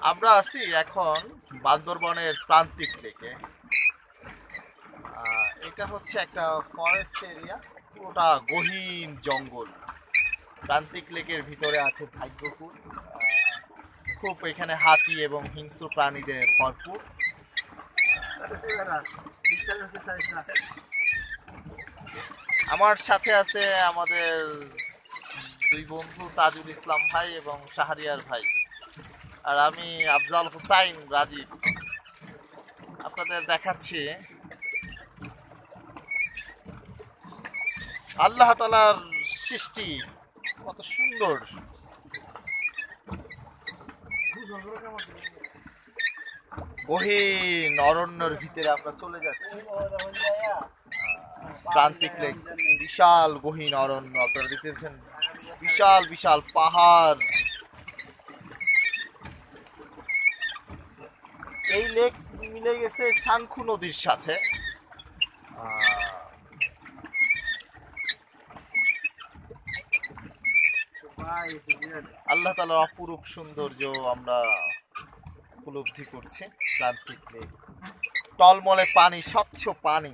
আমরা আছি এখন বান্দরবনের প্রান্তিক লেকে। এটা হচ্ছে একটা ফরেস্ট এরিয়া, পুরোটা গহীন জঙ্গল। প্রান্তিক লেকের ভিতরে আছে ভাগ্যকুল। খুব এখানে হাতি এবং হিংস্র প্রাণীদের ভরপুর। আমার সাথে আছে আমাদের দুই বন্ধু তাজুল ইসলাম ভাই এবং শাহরিয়ার ভাই, আর আমি আফজাল হুসাইন রাজীব। আপনাদের দেখাচ্ছি আল্লাহ তাআলার সৃষ্টি কত সুন্দর। গহীন অরণ্যের ভিতরে আমরা চলে যাচ্ছি। প্রান্তিক লেক, বিশাল গহীন অরণ্য, আপনারা দেখতেছেন বিশাল বিশাল পাহাড়। এই লেক মিলে গেছে শাঙ্খু নদীর সাথে। আল্লাহ তাআলার অপরূপ সৌন্দর্য আমরা উপলব্ধি করছি। প্রান্তিক লেক, টলমলে পানি, স্বচ্ছ পানি।